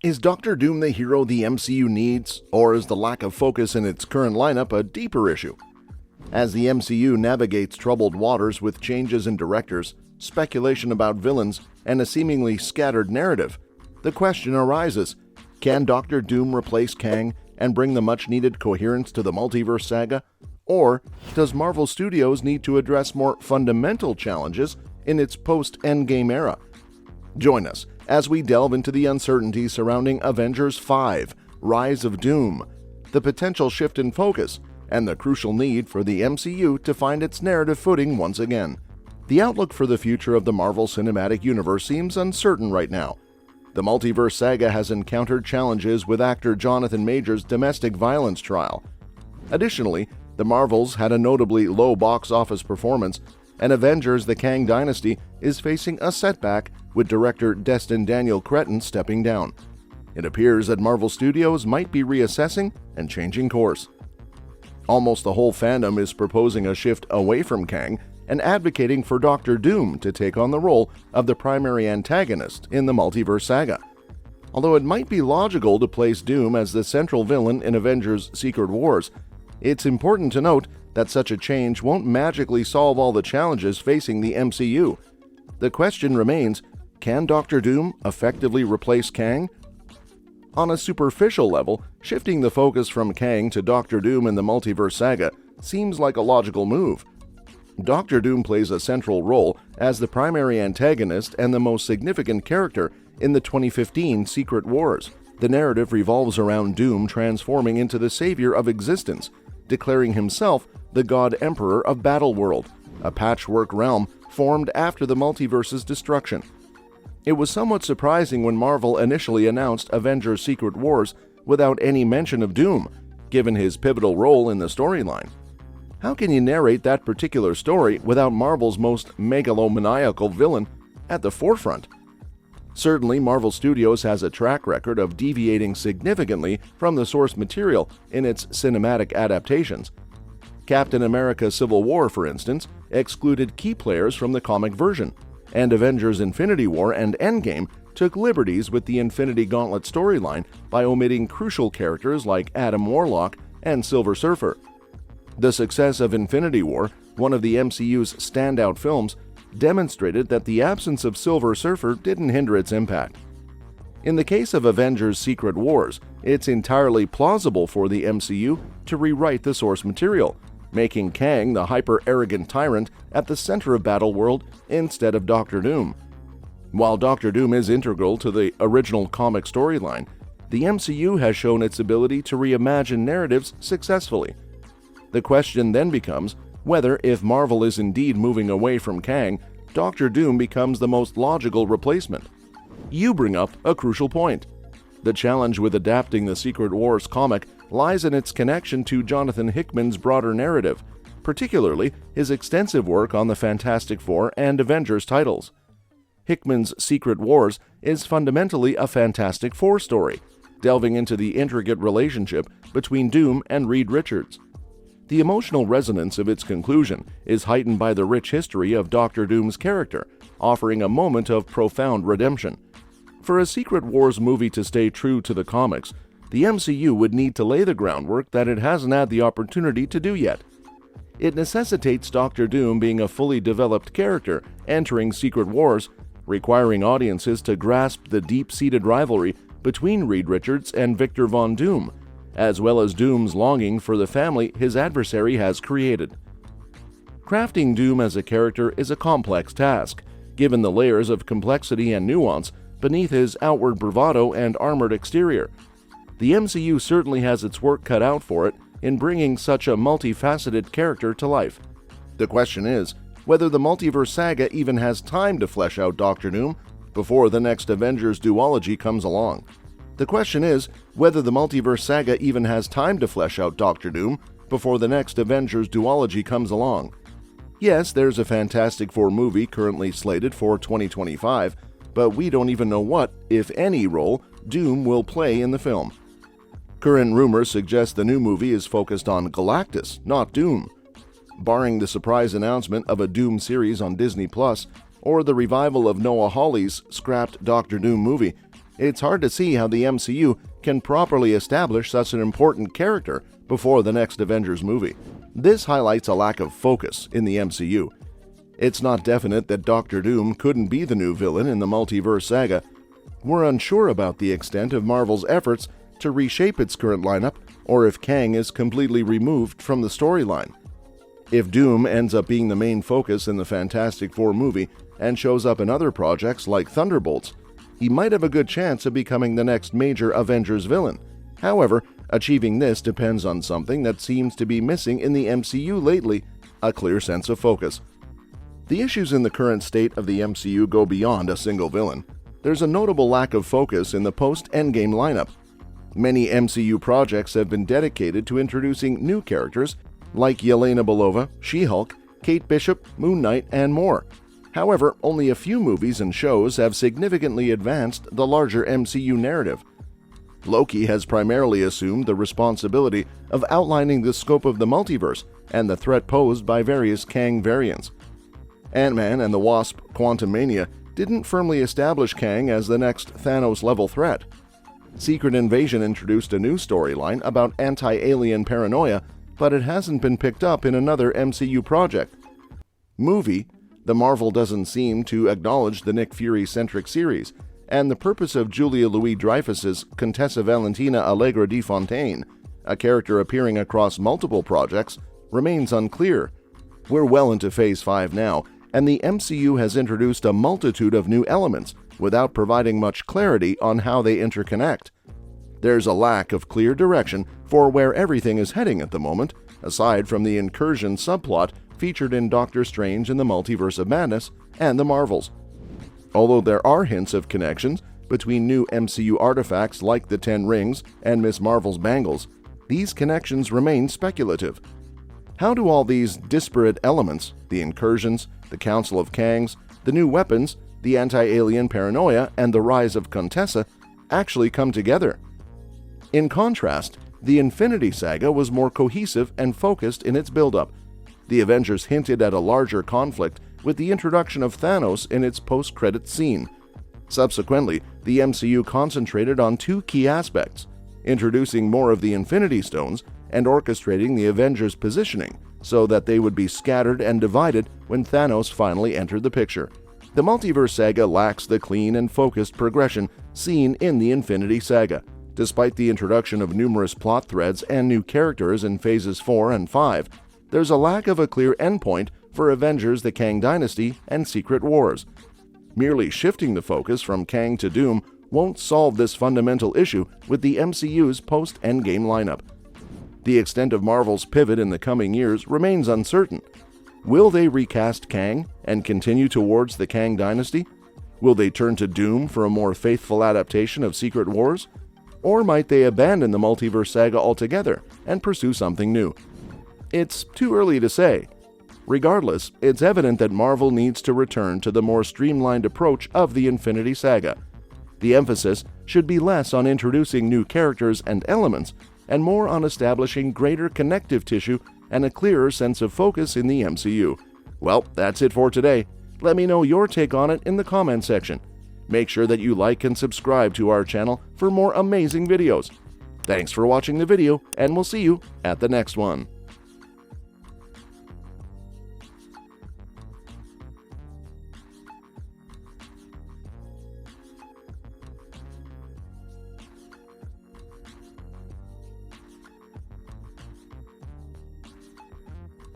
Is Doctor Doom the hero the MCU needs, or is the lack of focus in its current lineup a deeper issue? As the MCU navigates troubled waters with changes in directors, speculation about villains, and a seemingly scattered narrative, the question arises, can Doctor Doom replace Kang and bring the much-needed coherence to the multiverse saga? Or does Marvel Studios need to address more fundamental challenges in its post-Endgame era? Join us as we delve into the uncertainty surrounding Avengers 5, Rise of Doom, the potential shift in focus, and the crucial need for the MCU to find its narrative footing once again. The outlook for the future of the Marvel Cinematic Universe seems uncertain right now. The multiverse saga has encountered challenges with actor Jonathan Majors' domestic violence trial. Additionally, the Marvels had a notably low box office performance, and Avengers: The Kang Dynasty is facing a setback with director Destin Daniel Cretton stepping down. It appears that Marvel Studios might be reassessing and changing course. Almost the whole fandom is proposing a shift away from Kang and advocating for Doctor Doom to take on the role of the primary antagonist in the multiverse saga. Although it might be logical to place Doom as the central villain in Avengers: Secret Wars, it's important to note that such a change won't magically solve all the challenges facing the MCU. The question remains, can Doctor Doom effectively replace Kang? On a superficial level, shifting the focus from Kang to Doctor Doom in the multiverse saga seems like a logical move. Doctor Doom plays a central role as the primary antagonist and the most significant character in the 2015 Secret Wars. The narrative revolves around Doom transforming into the savior of existence, declaring himself the God Emperor of Battleworld, a patchwork realm formed after the multiverse's destruction. It was somewhat surprising when Marvel initially announced Avengers: Secret Wars without any mention of Doom, given his pivotal role in the storyline. How can you narrate that particular story without Marvel's most megalomaniacal villain at the forefront? Certainly, Marvel Studios has a track record of deviating significantly from the source material in its cinematic adaptations. Captain America: Civil War, for instance, excluded key players from the comic version, and Avengers: Infinity War and Endgame took liberties with the Infinity Gauntlet storyline by omitting crucial characters like Adam Warlock and Silver Surfer. The success of Infinity War, one of the MCU's standout films, demonstrated that the absence of Silver Surfer didn't hinder its impact. In the case of Avengers: Secret Wars, it's entirely plausible for the MCU to rewrite the source material, making Kang the hyper-arrogant tyrant at the center of Battleworld instead of Doctor Doom. While Doctor Doom is integral to the original comic storyline, the MCU has shown its ability to reimagine narratives successfully. The question then becomes whether, if Marvel is indeed moving away from Kang, Doctor Doom becomes the most logical replacement. You bring up a crucial point. The challenge with adapting the Secret Wars comic lies in its connection to Jonathan Hickman's broader narrative, particularly his extensive work on the Fantastic Four and Avengers titles. Hickman's Secret Wars is fundamentally a Fantastic Four story, delving into the intricate relationship between Doom and Reed Richards. The emotional resonance of its conclusion is heightened by the rich history of Doctor Doom's character, offering a moment of profound redemption. For a Secret Wars movie to stay true to the comics, the MCU would need to lay the groundwork that it hasn't had the opportunity to do yet. It necessitates Doctor Doom being a fully developed character entering Secret Wars, requiring audiences to grasp the deep-seated rivalry between Reed Richards and Victor Von Doom, as well as Doom's longing for the family his adversary has created. Crafting Doom as a character is a complex task, given the layers of complexity and nuance beneath his outward bravado and armored exterior. The MCU certainly has its work cut out for it in bringing such a multifaceted character to life. The question is whether the multiverse saga even has time to flesh out Doctor Doom before the next Avengers duology comes along. The question is whether the multiverse saga even has time to flesh out Doctor Doom before the next Avengers duology comes along. Yes, there's a Fantastic Four movie currently slated for 2025, but we don't even know what, if any, role Doom will play in the film. Current rumors suggest the new movie is focused on Galactus, not Doom. Barring the surprise announcement of a Doom series on Disney Plus or the revival of Noah Hawley's scrapped Doctor Doom movie, it's hard to see how the MCU can properly establish such an important character before the next Avengers movie. This highlights a lack of focus in the MCU. It's not definite that Doctor Doom couldn't be the new villain in the multiverse saga. We're unsure about the extent of Marvel's efforts to reshape its current lineup, or if Kang is completely removed from the storyline. If Doom ends up being the main focus in the Fantastic Four movie and shows up in other projects like Thunderbolts, he might have a good chance of becoming the next major Avengers villain. However, achieving this depends on something that seems to be missing in the MCU lately: a clear sense of focus. The issues in the current state of the MCU go beyond a single villain. There's a notable lack of focus in the post-Endgame lineup. Many MCU projects have been dedicated to introducing new characters like Yelena Belova, She-Hulk, Kate Bishop, Moon Knight, and more. However, only a few movies and shows have significantly advanced the larger MCU narrative. Loki has primarily assumed the responsibility of outlining the scope of the multiverse and the threat posed by various Kang variants. Ant-Man and the Wasp: Quantumania didn't firmly establish Kang as the next Thanos-level threat. Secret Invasion introduced a new storyline about anti-alien paranoia, but it hasn't been picked up in another MCU project. The Marvel doesn't seem to acknowledge the Nick Fury-centric series, and the purpose of Julia Louis-Dreyfus's Contessa Valentina Allegra de Fontaine, a character appearing across multiple projects, remains unclear. We're well into Phase 5 now, and the MCU has introduced a multitude of new elements without providing much clarity on how they interconnect. There's a lack of clear direction for where everything is heading at the moment, aside from the incursion subplot featured in Doctor Strange in the Multiverse of Madness and the Marvels. Although there are hints of connections between new MCU artifacts like the Ten Rings and Ms. Marvel's bangles, these connections remain speculative. How do all these disparate elements, the incursions, the Council of Kangs, the new weapons, the anti-alien paranoia, and the rise of Contessa, actually come together? In contrast, the Infinity Saga was more cohesive and focused in its build-up. The Avengers hinted at a larger conflict with the introduction of Thanos in its post-credits scene. Subsequently, the MCU concentrated on two key aspects: introducing more of the Infinity Stones and orchestrating the Avengers' positioning so that they would be scattered and divided when Thanos finally entered the picture. The Multiverse Saga lacks the clean and focused progression seen in the Infinity Saga. Despite the introduction of numerous plot threads and new characters in Phases 4 and 5, there's a lack of a clear endpoint for Avengers: The Kang Dynasty and Secret Wars. Merely shifting the focus from Kang to Doom won't solve this fundamental issue with the MCU's post-Endgame lineup. The extent of Marvel's pivot in the coming years remains uncertain. Will they recast Kang and continue towards the Kang Dynasty? Will they turn to Doom for a more faithful adaptation of Secret Wars? Or might they abandon the Multiverse Saga altogether and pursue something new? It's too early to say. Regardless, it's evident that Marvel needs to return to the more streamlined approach of the Infinity Saga. The emphasis should be less on introducing new characters and elements, and more on establishing greater connective tissue and a clearer sense of focus in the MCU. Well, that's it for today. Let me know your take on it in the comment section. Make sure that you like and subscribe to our channel for more amazing videos. Thanks for watching the video, and we'll see you at the next one.